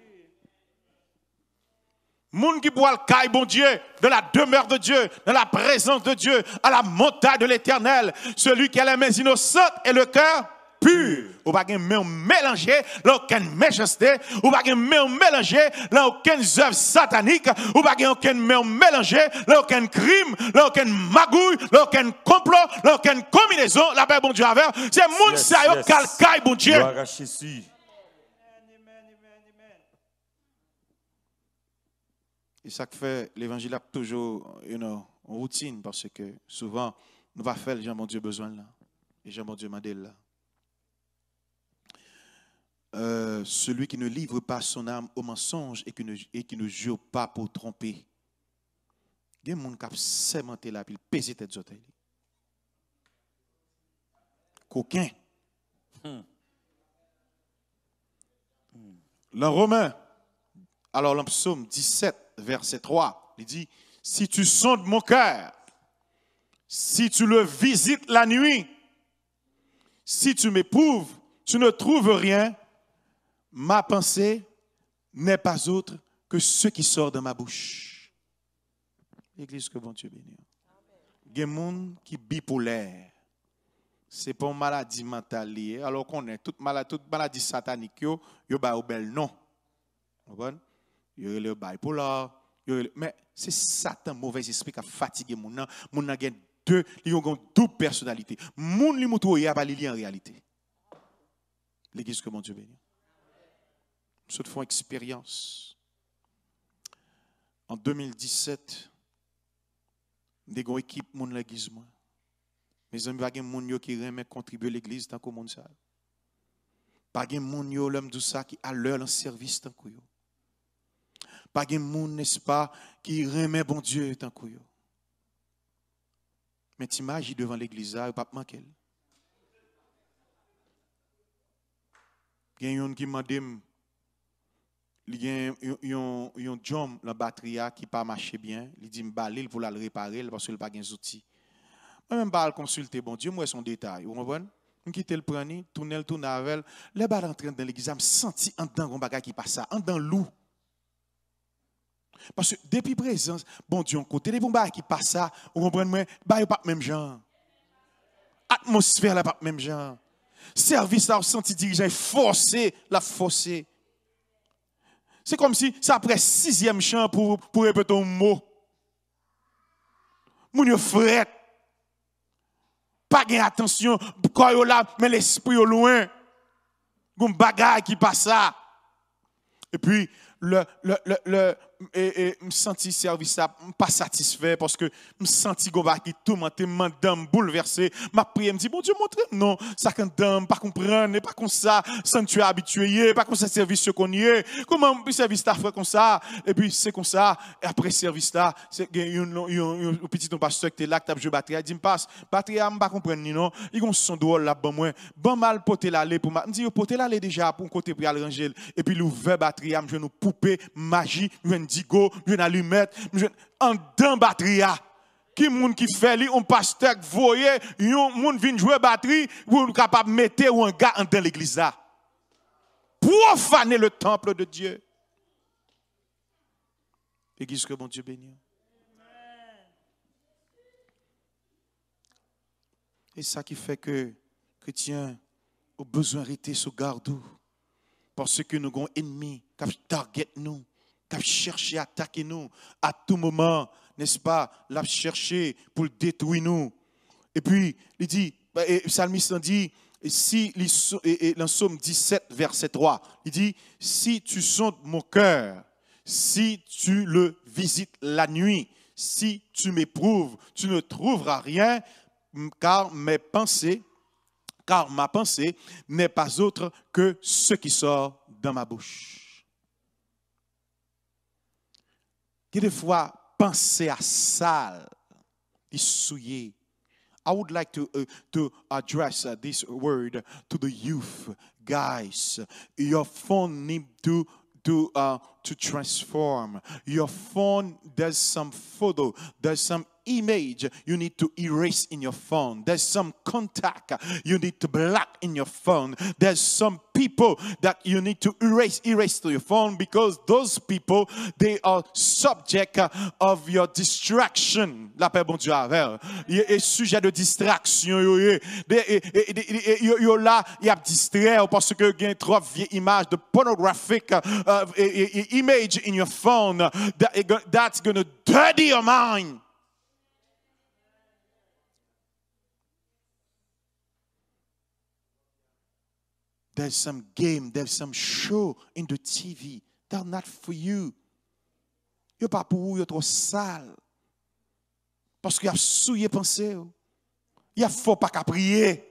Moun qui boit le caille, bon Dieu, de la demeure de Dieu, dans la présence de Dieu, à la montagne de l'Éternel, celui qui a les mains innocentes et le cœur pur. Ou pas qu'un main mélangé, là aucune méchanceté, ou pas qu'un main mélangé, là aucune œuvre satanique, ou pas qu'un main mélangé, là aucun crime, là aucune magouille, là aucun complot, là aucune combinaison, la paix bon Dieu avec. C'est moun sa yo calcaille bon Dieu. Gloire à Jésus. Et ça fait l'évangile a toujours une routine parce que souvent nous va faire Jean mon Dieu besoin là et Jean mon Dieu m'a dit là. Celui qui ne livre pas son âme au mensonge et qui ne jure pas pour tromper. Il y a des gens qui ont sémenté là, puis ils pèsent tête de coquin. Dans Romains, alors dans Psaume 17, verset 3, il dit, si tu sondes mon cœur, si tu le visites la nuit, si tu m'éprouves, tu ne trouves rien, ma pensée n'est pas autre que ce qui sort de ma bouche. L'église que bon Dieu bénit. Il y a des gens qui sont bipolaires. Ce n'est pas une maladie mentale liée. Alors qu'on est toute maladie satanique, yo ba au bel nom. Vous comprenez? Yo le bipolar, mais c'est Satan mauvais esprit qui a fatigué mon nan. Mon nan gen deux, ils ont double personnalité. Mon li moutou y a pas li en réalité. L'église que mon Dieu bénit. Nous font expérience. En 2017, des gros équipes mon l'église moi. Mes amis, pas gen moun yo qui remet contribuer l'église tant que monde ça. Pas gen moun yo l'homme de ça qui a l'heure en service tant que yo. Pas gen moun n'est-ce pas qui remet bon Dieu tant que yo. Mais t'imagines devant l'église là, pas manquer. Il y a un qui m'a dit il y a un jom la batterie qui pas marché bien, il dit m'balil pour la réparer parce qu'il pas gain outils. Moi même pas consulter bon Dieu moi son détail, vous comprenez? On quitte le prendre, tourner avec les balles entrant dans l'église, me senti en dedans un bagage qui passe ça, en dedans loup. Parce que depuis présence, bon Dieu, on côté les bombes qui passe ça, vous comprenez moi, bah pas même genre. Atmosphère là pas même genre. Service là, on senti dirigeant forcé, la forcé. C'est comme si ça après 6e chant pour répéter un mot. Moun yo fret. Pas gain attention, quand yo là, mais l'esprit au loin. Gon bagay qui passe ça. Et puis me senti service ça pas satisfait parce que me senti go qui tourmenté madame bouleversé m'a prié me dit bon Dieu montre non ça quand dame pas comprendre pas comme ça sans tu es habitué pas comme ça service qu'on y est comment service ta fait comme ça et puis c'est comme ça et après service là c'est un petit pasteur qui est là qui tape jeu batterie dit me passe batterie me pas comprendre ni non il gon son drôle là bon moi bon mal porter l'aller pour me dit porter l'aller déjà pour côté pour aller ranger et puis l'ouvert batterie me joue poupée magie digo, une allumette, en dedans batterie. Qui moun qui fait li, on pasteur voyez, yon moun vient jouer batterie, ou capable mettre ou un gars en dans l'église là. Profaner le temple de Dieu. Église que bon Dieu bénit. Et ça qui fait que chrétiens ont besoin de rester sous garde. Parce que nous avons ennemis qui target nous. Qui cherche à attaquer nous à tout moment, n'est-ce pas, l'a cherché pour détruire nous. Et puis, il dit, le psalmiste dit, si dans Psaume 17, verset 3, il dit, si tu sondes mon cœur, si tu le visites la nuit, si tu m'éprouves, tu ne trouveras rien, car ma pensée n'est pas autre que ce qui sort dans ma bouche. Qui des fois penser à sale, souillé. I would like to address this word to the youth, guys. Your phone need to transform. Your phone, there's some photo, there's some image you need to erase in your phone. There's some contact you need to block in your phone. There's some people that you need to erase to your phone because those people, they are subject of your distraction. La paix bon Dieu avec. Et sujet de distraction. Yo là, il y a distrait parce que il y a trop vieille image de pornographic image in your phone that's going to dirty your mind. There's some game, there's some show in the TV. They're not for you. You're pas pour vous, you're trop sale. Parce qu'il y a souillé pensée. Il y a faux pas qu'à prier.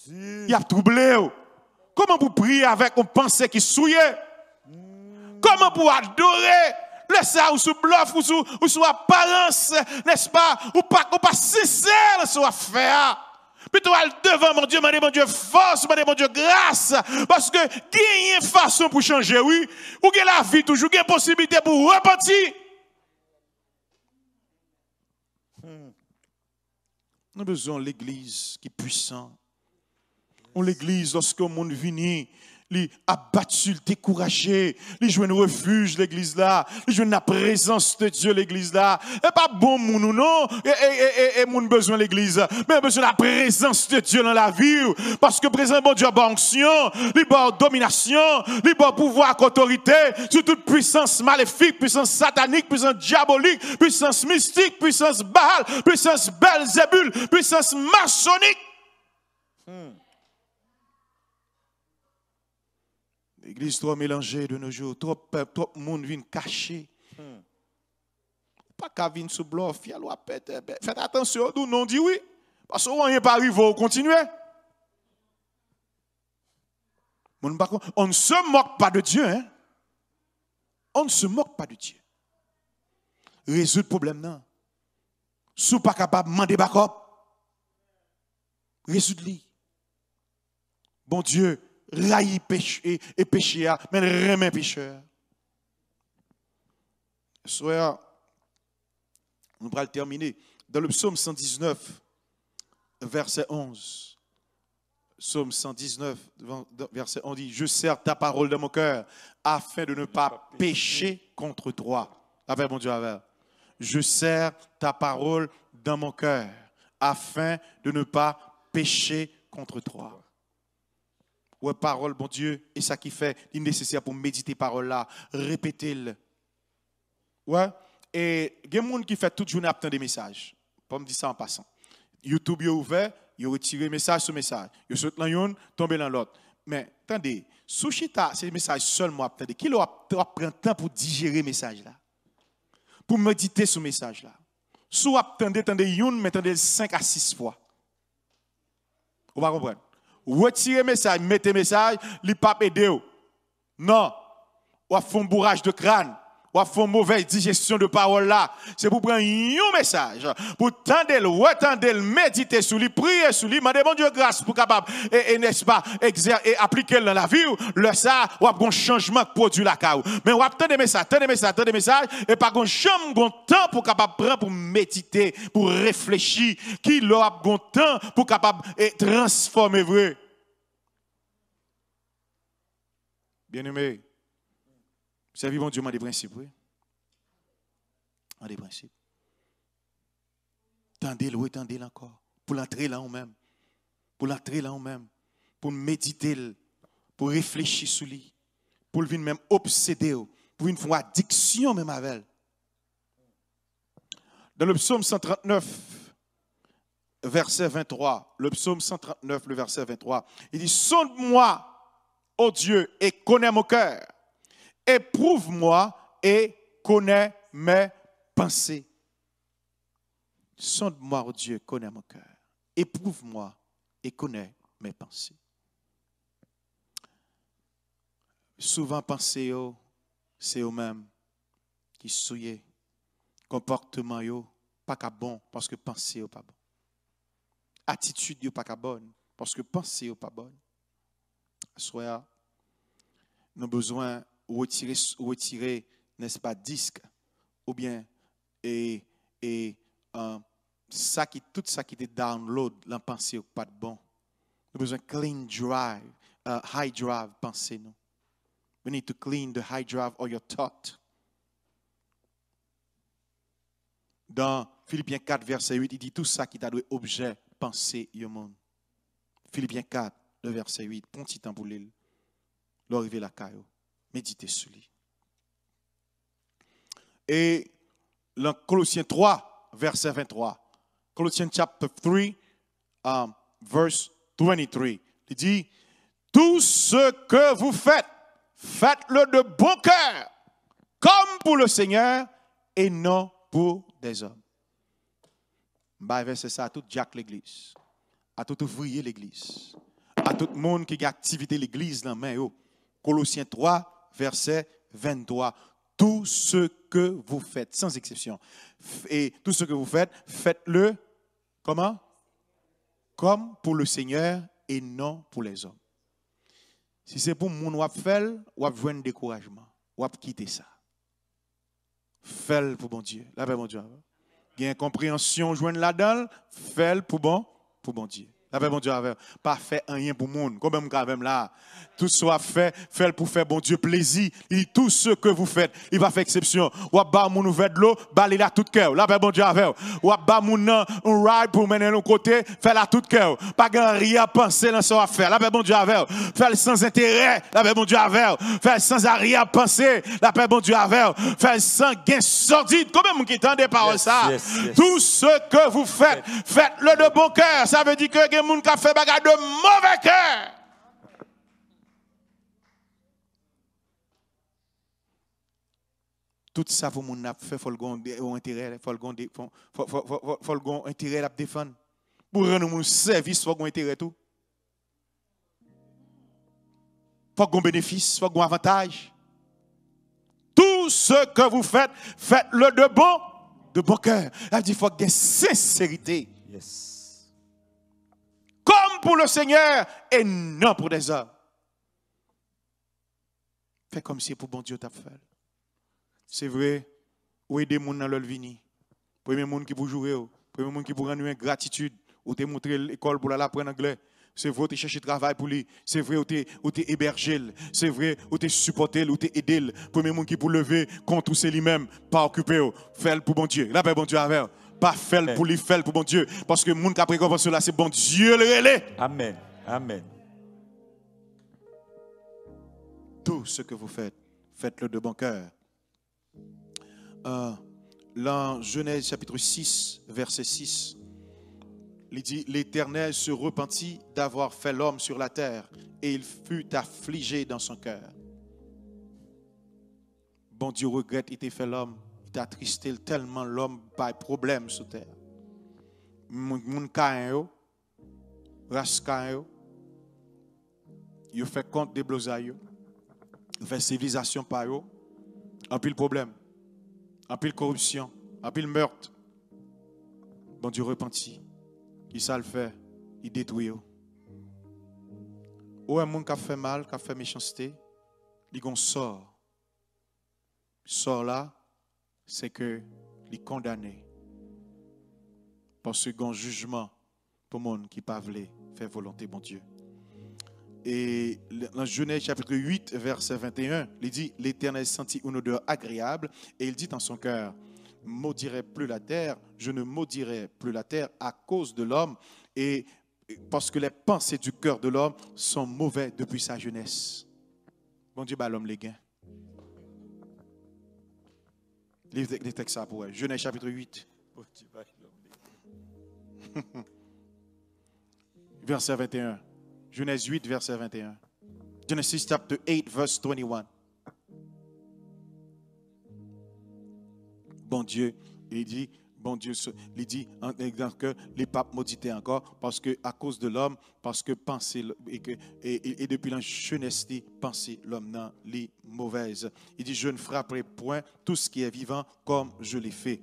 Il y a troublé. Comment vous prier avec une pensée qui souillé? Comment vous adorer? Laissez ça ou sous bluff ou sous apparence, n'est-ce pas? Ou pas sincère sur affaire. Plutôt aller devant mon Dieu, mon Dieu force, mon Dieu grâce. Parce que il y a une façon pour changer, oui. Ou qu'il y a la vie toujours, il y a une possibilité pour repentir. Nous avons besoin de l'église qui est puissante. On l'église, lorsque le monde vient, li abattu, découragé, li joue un refuge l'église là, li joue la présence de Dieu l'église là. Et pas bon moun non, et moun besoin l'église, mais besoin de la présence de Dieu dans la vie parce que présent bon Dieu a onction, li bon domination, li bon pouvoir autorité sur toute puissance maléfique, puissance satanique, puissance diabolique, puissance mystique, puissance Baal, puissance Belzébul, puissance maçonnique. L'église trop mélangée de nos jours, trop peuple, trop monde vient caché. Pas qu'à venir sous bluff, il y a loi péter. Faites attention, nous non dit oui. Parce qu'on n'est pas arrivé, vous continuez. On ne se moque pas de Dieu. Hein? On ne se moque pas de Dieu. Résoudre le problème, non. Si vous pas capable de demander backup, résoudre-le. Bon Dieu, raille péché et péché, mais remet pécheur. Soyez, nous allons terminer. Dans le psaume 119, verset 11. Psaume 119, verset 11 dit, je serre ta parole dans mon cœur afin de ne pas pécher contre toi. Avec mon Dieu, avec. Je serre ta parole dans mon cœur afin de ne pas pécher contre toi. Ouais, parole, bon Dieu, et ça qui fait nécessaire pour méditer parole là, répétez-le. Ouais, et il y a des gens qui fait toute journée attendre des messages. Pas me dire ça en passant. YouTube est ouvert, il retire message sur message. Il saute dans une, tombe dans l'autre. Mais attendez, Sushita, c'est le message seulement attendez. Qui doit prendre temps pour digérer le message là? Pour méditer sur le message là. Soit attendez une, mais attendez 5 à 6 fois. Vous va comprendre? Retirez le message, mettez le message, il ne pas aider. Non. Ou faire un bourrage de crâne. Ou faire une mauvaise digestion de parole là. C'est pour prendre un message. Pour tendre, retendre, méditer sur lui, prier sur lui, demander bon Dieu grâce pour capable, et n'est-ce pas, et appliquer dans la vie. Le ça, ou avoir un changement produit la caou. Mais ou attendre des messages, et pas qu'on jamais bon temps pour capable prendre pour méditer, pour réfléchir, qui l'aura bon temps pour capable transformer vrai. Bien-aimé. Servir mon Dieu dans des principes, oui. Dans des principes. Tendez-le, retendez-le encore. Pour l'entrer là en même. Pour l'entrer là en même. Pour méditer, pour réfléchir sur lui. Pour le venir même obséder. Pour une fois addiction même avec elle. Dans le psaume 139, verset 23. Le psaume 139, le verset 23. Il dit, sonde-moi, ô Dieu, et connais mon cœur. Éprouve-moi et connais mes pensées. Sonde-moi, oh Dieu, connais mon cœur. Éprouve-moi et connais mes pensées. Souvent, pensées, c'est eux-mêmes qui souillent. Comportement, pas qu'à bon, parce que pensées, pas bon. Attitude, pas qu'à bonne, parce que pensées, pas bonne. Soit, nous avons besoin retirer, n'est-ce pas, disque, ou bien, tout ça qui est download, la pensée, pas de bon. Nous avons besoin de clean drive, high drive, pensée, nous. We need to clean the high drive of your thought. Dans Philippiens 4, verset 8, il dit tout ça qui t'a donné objet, pensée, au monde. Philippiens 4, le verset 8, prends petit temps pour l'île, l'arrivée la caillou. Méditez sur lui. Et dans Colossiens 3, verset 23. Colossiens chapter 3, verse 23. Il dit, tout ce que vous faites, faites-le de bon cœur, comme pour le Seigneur et non pour des hommes. C'est ça à tout Jack l'église, à tout ouvrier l'église, à tout le monde qui a activité l'église dans la main. Colossiens 3, verset 23. Tout ce que vous faites, sans exception. Et tout ce que vous faites, faites-le comment? Comme pour le Seigneur et non pour les hommes. Si c'est pour mon wap faire, wap joindre découragement, wap quitter ça. Fais-le pour bon Dieu. La paix, bon Dieu. Il y a une compréhension joindre là-dedans, fais-le pour bon Dieu. La paix, bon Dieu, avec. Pas fait rien pour le monde. Comme même quand même là. Tout soit fait, fait pour faire bon Dieu plaisir. Il dit tout ce que vous faites, il va faire exception. Ou à bas mon ouvert de l'eau, balez la tout cœur. La paix, bon Dieu, avec. Ou à bas mon un ride pour mener l'autre côté, fait la tout cœur. Pas rien à penser dans son affaire. La paix, bon Dieu, avec. Fait sans intérêt. La paix, bon Dieu, avec. Fait sans rien à penser. La paix, bon Dieu, avec. Fait sans gain sordide. Comment vous qui entendez par ça? Tout ce que vous faites, faites-le de bon cœur. Ça veut dire que les gens qui fait bagarre de mauvais cœur. Tout ça, vous moun n'a fait, faut le intérêt, faut le intérêt à défendre. Pour rendre mon service, faut le intérêt tout. Faut le bénéfice, faut le avantage. Tout ce que vous faites, faites-le de bon cœur. Elle dit, il faut qu'il y ait sincérité. Yes. Comme pour le Seigneur et non pour des hommes. Fais comme si pour bon Dieu t'a fait. C'est vrai, ou aider les gens dans leur vie. Premier monde qui pour jouer, premier monde qui pour rendre une gratitude, ou te montrer l'école pour aller apprendre anglais. C'est vrai, tu cherches travail pour lui. C'est vrai, tu es hébergé. C'est vrai, tu es supporté, tu es aidé. Premier monde qui pour lever contre c'est lui-même, pas occupé. Fais-le pour bon Dieu. La paix, bon Dieu avec. Pas faire pour lui, faire pour bon Dieu. Parce que le monde qui a pris comme cela, c'est bon Dieu le relais. Amen. Amen. Tout ce que vous faites, faites-le de bon cœur. Dans Genèse chapitre 6, verset 6, il dit, l'Éternel se repentit d'avoir fait l'homme sur la terre et il fut affligé dans son cœur. Bon Dieu regrette, il t'a fait l'homme, il t'a attristé tellement l'homme par problème sur terre. Moun Caïn yo, race Caïn yo, il fait compte des blosailles, il fait civilisation par yo, en pile problème. En pile corruption, en pile meurtre. Bon Dieu repentit. Il ça le fait, il détruit. Ou un monde qui a fait mal, qui a fait méchanceté, il sort. Sort là, c'est que il est condamné. Parce que un jugement pour le monde qui pas voulu faire volonté bon Dieu. Et dans Genèse chapitre 8, verset 21, il dit, l'Éternel sentit une odeur agréable et il dit dans son cœur, maudirai plus la terre, je ne maudirai plus la terre à cause de l'homme et parce que les pensées du cœur de l'homme sont mauvaises depuis sa jeunesse. Bon Dieu, bah l'homme les gains. Les textes ça pour elle. Genèse chapitre 8. Verset 21. Genèse 8, verset 21. Genesis chapter 8, verse 21. Bon Dieu, il dit, que les papes mauditaient encore parce que à cause de l'homme, parce que penser et depuis la jeunesse, penser l'homme dans les mauvaises. Il dit, je ne frapperai point tout ce qui est vivant comme je l'ai fait.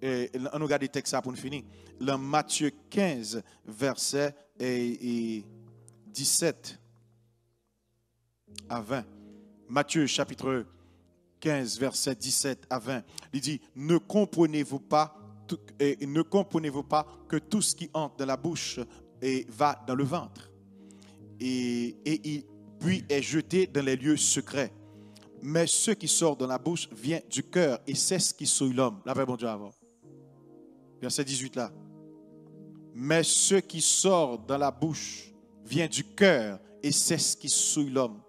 Et on regarde les textes pour nous finir. Dans Matthieu 15, verset 17 à 20. Matthieu chapitre 15, verset 17 à 20. Il dit, ne comprenez-vous pas que tout ce qui entre dans la bouche va dans le ventre puis est jeté dans les lieux secrets. Mais ce qui sort dans la bouche vient du cœur et c'est ce qui souille l'homme. La paix, bon Dieu, avant. Verset 18 là. Mais ce qui sort dans la bouche vient du cœur et c'est ce qui souille l'homme.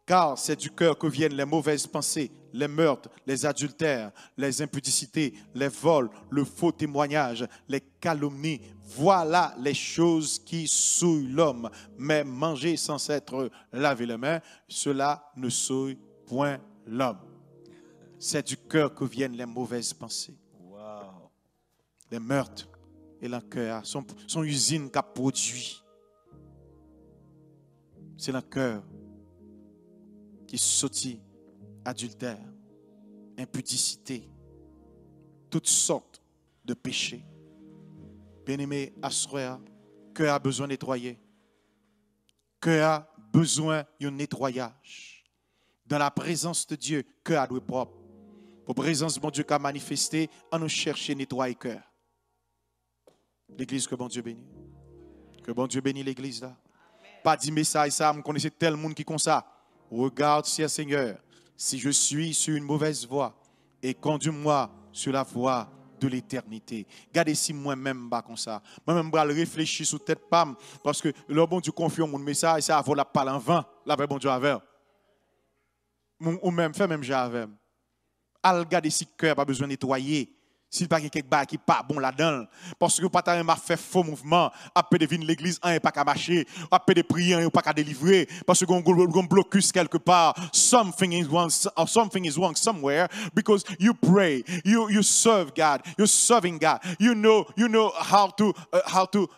Car c'est du cœur que viennent les mauvaises pensées, les meurtres, les adultères, les impudicités, les vols, le faux témoignage, les calomnies. Voilà les choses qui souillent l'homme. Mais manger sans s'être lavé les mains, cela ne souille point l'homme. C'est du cœur que viennent les mauvaises pensées. Wow. Les meurtres et le cœur, son usine qui a produit. C'est le cœur qui sortit adultère, impudicité, toutes sortes de péchés. Bien-aimé, Asroya, cœur a besoin de nettoyer. Cœur a besoin d'un nettoyage. Dans la présence de Dieu, cœur doit être propre. Pour la présence de mon Dieu qui a manifesté, on nous cherche à nettoyer cœur. L'église que bon Dieu bénit. Que bon Dieu bénisse l'église là. Pas dit message ça, je connaissais tel monde qui comme ça. Regarde, cher Seigneur, si je suis sur une mauvaise voie et conduis-moi sur la voie de l'éternité. Regardez si moi-même pas comme ça. Moi-même je réfléchir sous tête pam parce que le bon Dieu confie mon message ça vaut la parole en vain. La vraie bon Dieu avec. Ou même fait même j'ai avec. Al regarder si cœur pas besoin de nettoyer. S'il n'y a pas quelque chose qui n'est pas bon là-dedans, parce que pas m'a fait faux mouvement, après de venir l'église, un n'est pas qu'à marcher, après de prier, un n'est pas qu'à délivrer, parce qu'on a un blocus quelque part. Something is wrong somewhere because you pray, you serve God, you're serving God. You know how to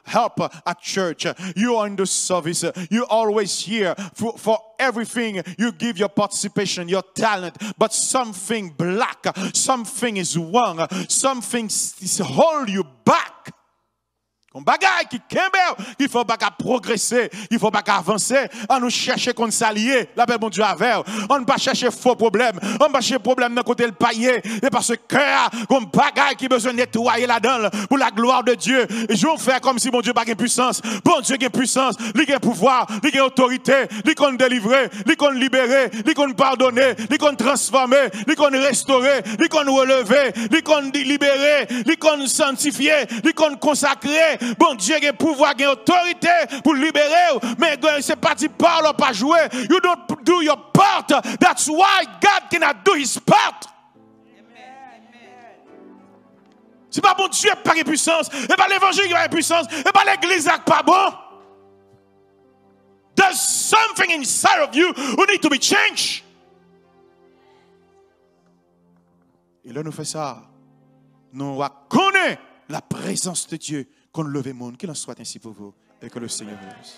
help at church. You are in the service. You always here for everything. You give your participation, your talent, but something black, something is wrong. Something hold you back. Comme bagaille qui kembe, il faut pas progresser, il faut pas avancer, on nous chercher qu'on s'allier, la paix bon Dieu avec, on ne pas chercher faux problème, on ne pas chercher problème dans côté le paillet, et parce que cœur comme bagaille qui besoin de nettoyer là-dedans pour la gloire de Dieu. Et je vais faire comme si bon Dieu pas de puissance, bon Dieu a puissance, il a pouvoir, il a autorité, il a délivrer, il a libérer, il a pardonner, il a transformer, il a restaurer, il a relever, il a libérer, il a sanctifier, il a consacrer. Bon Dieu a pouvoir, a autorité pour libérer, mais c'est pas tu parles pas jouer. You don't do your part. That's why God cannot do his part. C'est pas bon Dieu qui a puissance, et pas l'évangile qui a puissance, et pas l'église qui n'est pas bon. There's something inside of you who need to be changed. Et là nous faisons ça. Nous reconnaissons la présence de Dieu. Qu'on leve le monde, qu'il en soit ainsi pour vous, et que le Seigneur vous bénisse.